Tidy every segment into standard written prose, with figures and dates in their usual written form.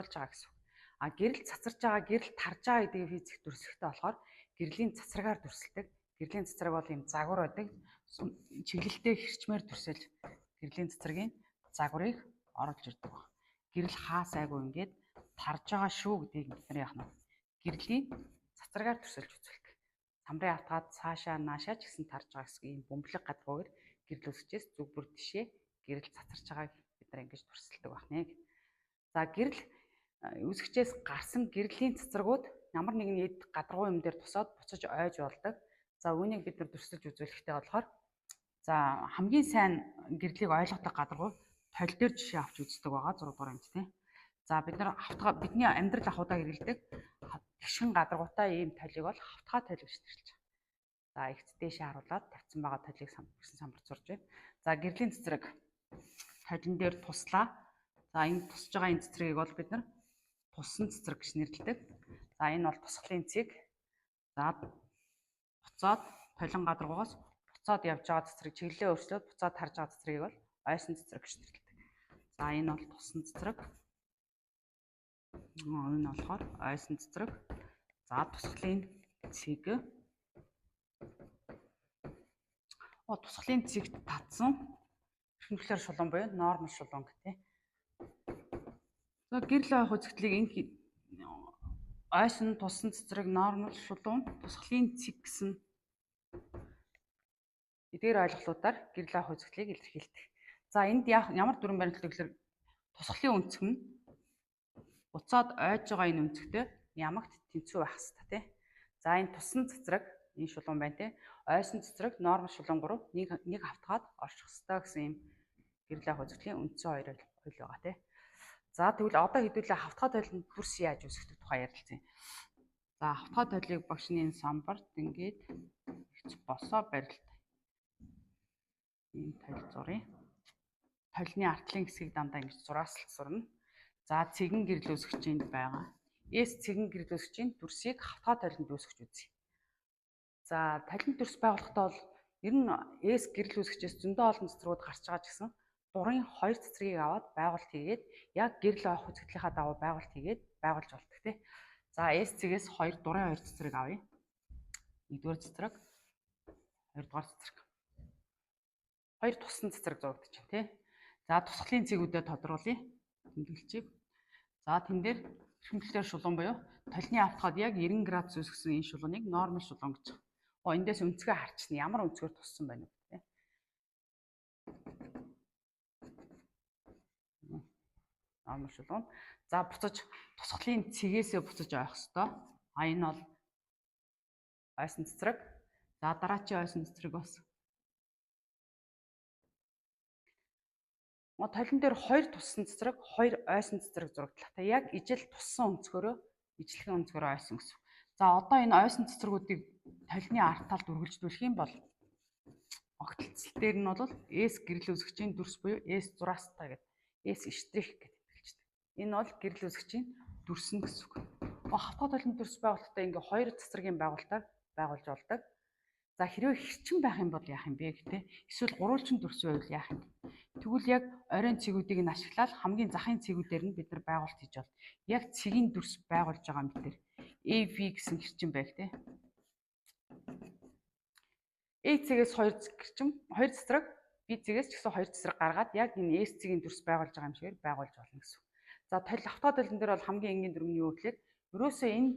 цацруулж байгаа гэсэн. А гэрэл цацарж байгаа, гэрэл тарж байгаа гэдэг физик дүрслэхтэй болохоор гэрлийн цацрагаар дүрсэлдэг. Гэрлийн цацраг бол ийм загвар байдаг. Чиглэлтэй хэрчмээр дүрсэлж гэрлийн цацрагийн загварыг оруулж ирдэг баг. Гэрэл хаасайгүй ингээд тарж байгаа шүү гэдгийг бид нар яах нь гэрлийн цацрагаар дүрсэлж үзүүлдэг. Самрын автгаад цаашаа наашаа ч гэсэн тарж байгаа гэсэн ийм бөмбөлөг гадуугаар гэрэл үсчээс зүг бүр тишээ гэрэл цацарч байгааг бид нар ингэж дүрсэлдэг байна. За гэрэл үүсгчээс гарсан гэрлийн цацрагууд ямар нэгэн эд гадаргуу юм дээр тусаад буцаж ойж болдог. За үүнийг бид нар дүрсэлж үзүүлэхтэй болохоор за хамгийн сайн гэрлийг ойлгодог гадаргуу толь дээр жишээ авч үздэг байгаа 6 дугаар амт тийм. За бид нар бидний амьдрал ахуйдаа хэрэглэдэг тэгшин гадаргуутай ийм толийг бол хавтгай толь гэж нэрлэж байгаа. За эгц дээшээ харуулад тавьсан байгаа толийг гэсэн самбарцуулж байна. За гэрлийн цэцрэг толин дээр туслаа. За энэ тусж байгаа энэ цэцрийг бол бид нар туссан цэцрэг гэж нэрлэдэг. За энэ бол тусгалын цэг. За буцаад толин гадаргуугаас буцаад явж байгаа цэцрэг чиглэлээ өөрчлөөд буцаад тарж байгаа цэцрийг бол ойсон цэцрэг гэж нэрлэдэг. За энэ бол туссан цэцрэг. Энэ болохоор ойсон цэцрэг. За тусгалын цэг. Тусгалын цэгт татсан эрхэмлэлээр шулуун буюу нормал шулуун гэдэг. За гэрэл авах үзэгдлийг энэ ойсон туссан цэцрэг нормал шулуун тусгалын цэг гэсэн эдгээр ойлголтуудаар гэрэл авах үзэгдлийг илэрхийлдэг. За энд ямар дүрэн баримтлалтай гэхээр тусгалын өнцөг нь буцаад ойж байгаа энэ өнцөгтэй ямагт тэнцүү байх хэрэгтэй тий. За энэ туссан цэцрэг энэ шулуун байна тий. Ойсон цэцрэг нормал шулуун 3 нэг хавтгаад орчих хэрэгтэй гэсэн юм гэрэл авах үзэгдлийн үндсэн хоёр хууль байгаа тий. За тэгвэл одоо хэдүүлээ хавтгай тойлонд дүрс яаж үүсгэх тухай ярилцъя. За хавтгай тойлыг багшны энэ самбарт ингээд босоо барилтаа. Энэ тойл зуръя. Толны артлын хэсгийг дандаа ингэж зураасалт сурна. За цэгэн гэрэл үүсгэж байгаа. Эс цэгэн гэрэл үүсгэж дүрсийг хавтгай тойлонд үүсгэж үзье. За толинд дүрс байгуулахдаа бол ер нь эс гэрэл үүсгчээс зөндөө олон цэцрүүд гарч байгаа ч гэсэн дурын 2 цэцрийг аваад байгуулалт хийгээд яг гэрэл авах үзэгдлийнхаа дагуу байгуулалт хийгээд байгуулж болдог тий. За эс цэгээс 2 дурын 2 цэцрийг авъя. 1-р цэцрэг, 2-р цэцрэг. 2 туссан цэцрэг зурагдаж байна тий. За тусгалын цэгүүдэд тодруулъя. Тэмдэглэжийг. За тэн дээр эрхэмлэлээр шулуун буюу толны автгаад яг 90 градус үүсгэсэн энэ шулууныг нормал шулуун гэж. Эндээс өнцгөө харчна. Ямар өнцгөр туссан байна вэ тий. Нормал шулуун. За буцаж тусгалын цэгээсээ буцаж ойх ёстой. Энэ бол ойсон цэцрэг. За дараачийн ойсон цэцрэг бас. Толин дээр 2 туссан цэцрэг, 2 ойсон цэцрэг зурагдлаа. Та яг ижил туссан өнцгөрөө ижлэхэн өнцгөрөө ойсон гэсэн. За одоо энэ ойсон цэцрэгүүдийг толны арт талд үргэлжлүүлэх юм бол огтлцол дээр нь бол эс гэрэл үүсгчийн дүрс буюу эс зураастай гэдэг. Эс штрих гэдэг хэлждэг. Энэ бол гэрэл үүсгчийн дүрс нь гэсэн үг. Хавтгай толны дүрс байгуулалтаа ингээ 2 цэцрэгийн байгуулалтаар байгуулж болдог. За хэрвээ хэрчим байх юм бол яах юм бэ гэдэг. Эсвэл гурвалжин дүрс байвал яах юм. Тэгвэл яг оройн цэгүүдийг нь ашиглаад хамгийн захын цэгүүдээр нь бид нар байгуулалт хийж бол яг цэгийн дүрс байгуулж байгаа юм дээр AV гэсэн хэрчим байг тий. A цэгээс 2 хэрчим 2 цэцрэг B цэгээс ч гэсэн 2 цэцрэг гаргаад яг энэ S цэгийн дүрс байгуулж байгаа юм шигээр байгуулж болно гэсэн. За хавтгай толин дээр бол хамгийн энгийн дүрм нь юу гэхээр ерөөсөө энэ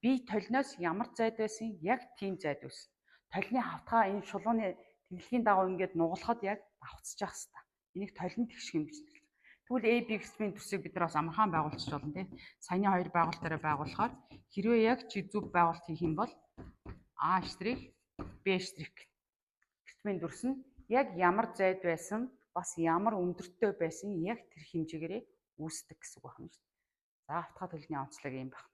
B толиноос ямар зайд байсан яг тийм зайд байсан. Толины хавтгай энэ шулууны тэмдэглэгийн дагуу ингээд нугалахад яг давхцаж явах хэрэгтэй. Энийг толин тэгших юм гэж нэрлэдэг. Тэгвэл A, B гэсмийн дүрсийг бид нар бас амархан байгуулчих болно тийм. Саяны 2 байгуулалтаараа байгуулахаар хэрвээ яг чи зөв байгуулалт хийх юм бол A штрих, B штрих гэсмийн дүрс нь яг ямар зайд байсан, бас ямар өндөртөө байсан яг тэр хэмжээгээр үүсдэг гэсэн үг байна шүү дээ. За хавтгай толины онцлог юм байна.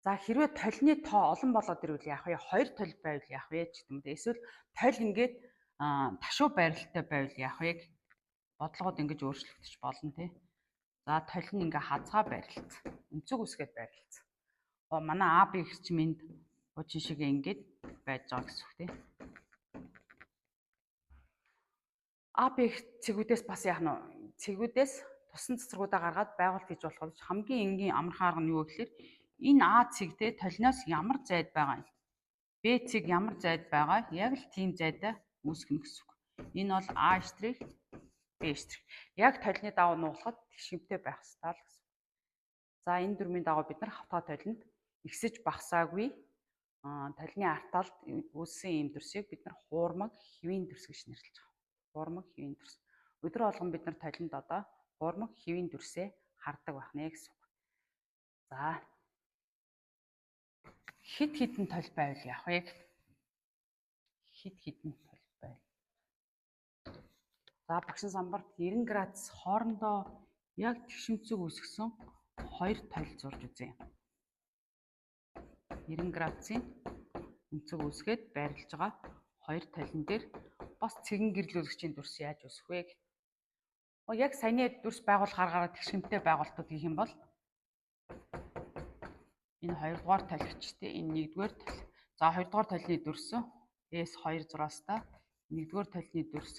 За хэрвээ толины тоо олон болоод ирвэл яах вэ? 2 толь байвал яах вэ ч гэдэг юм дээ. Эсвэл толь ингээд ташуу байралтай байвал яах вэ? Бодлогод ингэж өөрчлөгдөж болно тий. За толь нь ингээ хазгай байралт. Өнцөг үсгээд байралт. Манай А, Б хэрчмэнд хуучин шиг ингээд байж байгаа гэсэн үг тий. А, Б цэгүүдээс бас яах нь цэгүүдээс тусан цэцэргүүдээ гаргаад байгуулт хийж болох хамгийн энгийн амархан арга нь юу гэхээр энэ А цэгтэй толиноос ямар зайд байгаа юм. Б цэг ямар зайд байгаа яг л тийм зайдаа үүсгэнэ гэсэн үг. Энэ бол А штрих, Б штрих. Яг толины даваа нуулахад тэгшимтэй байх ёстой л гэсэн. За энэ дүрмийн дагуу бид нар хавтгай толинд ихсэж багасаагүй толины арталд үүссэн ийм дүрсийг бид нар хуурмаг хэвийн дүрс гэж нэрлэж байгаа. Хуурмаг хэвийн дүрс. Өдөр болгон бид нар толинд одоо хуурмаг хэвийн дүрсээ хардаг байх нэ гэсэн үг. За хид хідэн тол байвал яах вэ? Хид хідэн тол байв. За багшин самбарт 90 градус хоорондоо яг тэгшимцэг үүсгэсэн хоёр тол зурж үзье. 90 градусын өнцөг үүсгээд байрлаж байгаа хоёр толин дээр бас цэгэн гэрлүүлэгчийн дүрс яаж үүсэх вэ? Яг саяны дүрс байгуулах аргаараа тэгшимтэй байгуултууд гэх юм бол энэ 2 дугаар толигчтэй энэ 1-р тол. За 2 дугаар толины дүрс S2 зураастаа 1-р толины дүрс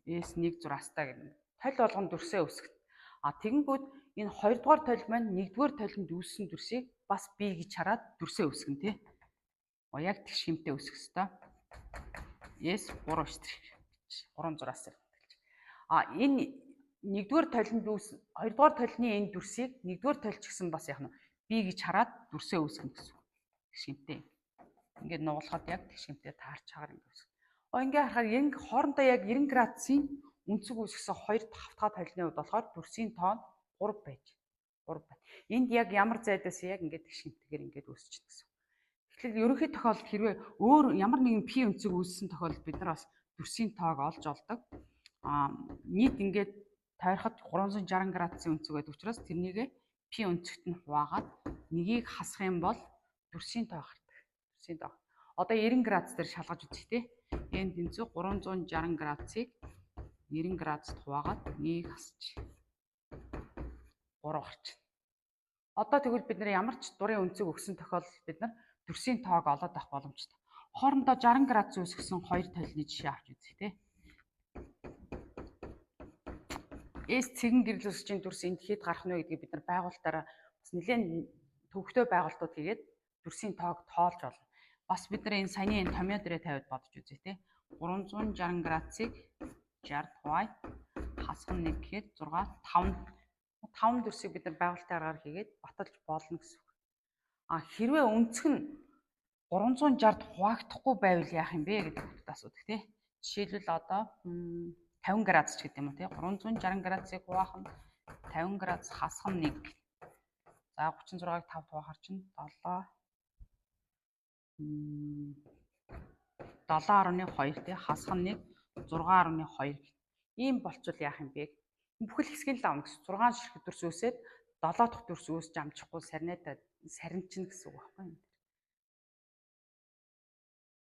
S1 зураастаа гэнэ. Тол болгон дүрсээ үүсгэх. Тэгэнгүүт энэ 2 дугаар толь маань 1-р толинд үүссэн дүрсийг бас B гэж хараад дүрсээ үүсгэн тий. Яг тэгшимтэй үүсгэх ёстой. S3 штрих. 3 зураастаа. Энэ 1-р толинд 2 дугаар толины энэ дүрсийг 1-р толч гэсэн бас яах нь B гэж хараад дүрсээ үүсгэнэ гэсэн. Тэгшимтэй. Ингээд нугалахад яг тэгшимтэй таарч чагаар ингээд үүсгэнэ. Ингээд харахаар яг хоорондоо яг 90 градусын өнцөг үүсгэсэн хоёр хавтгай толины хувьд болохоор дүрсийн тоон 3 байж. 3 байна. Энд яг ямар зайдаас яг ингээд тэгшимтэйгээр ингээд үүсчихнэ гэсэн. Тэгэхээр ерөнхий тохиолдолд хэрвээ өөр ямар нэгэн P өнцөг үүссэн тохиолдолд бид нар бас дүрсийн тоог олж олдог. Нийт ингээд тойроход 360 градусын өнцөг байдаг учраас тэрнийг P өнцөгт нь хуваагаад нэгийг хасах юм бол дүрсийн тоо гардаг. Дүрсийн тоо. Одоо 90 градус дээр шалгаж үзье те. Энд тэнцүү 360 градусыг 90 градуст хуваагаад нэгийг хасчих. 3 гарч. Одоо тэгвэл бид нар ямар ч дурын өнцөг өгсөн тохиолдолд бид нар дүрсийн тоог олоод авах боломжтой. Хоорондоо 60 градус үүсгэсэн хоёр толины жишээ авч үзье те. S цэгэн гэрлүүлэгчийн дүрс энд хэд гарах нь вэ гэдгийг бид нар байгуулалтаараа бас нэлээд төвөгтэй байгуулалтууд хийгээд дүрсийн тоог тоолж олно. Бас бид нар энэ саяны энэ томьёо дээрээ тавиад бодож үзье те. 360 градусыг 60 хуваа хасах нь 1 гэхэд 6 5 дүрсийг бид нар байгуулалтын аргаар хийгээд баталж болно гэсэн үг. Хэрвээ өнцөг нь 360-д хуваагдахгүй байвал яах юм бэ гэдэг хүүхдэд асуудаг тий. Жишээлбэл одоо 50 градус ч гэдэг юм уу тий. 360 градусыг хуваах нь 50 градус хасах нь 1. За 36-ыг 5 хуваахаар чинь 7.2 тий. Хасах нь 1 6.2. Ийм болчвол яах юм бэ? Бүхэл хэсгийг л авна гэсэн. 6 ширхэг дүрс үүсээд 7 дахь дүрс үүсч амжихгүй сарнична гэсэн үг байхгүй юу?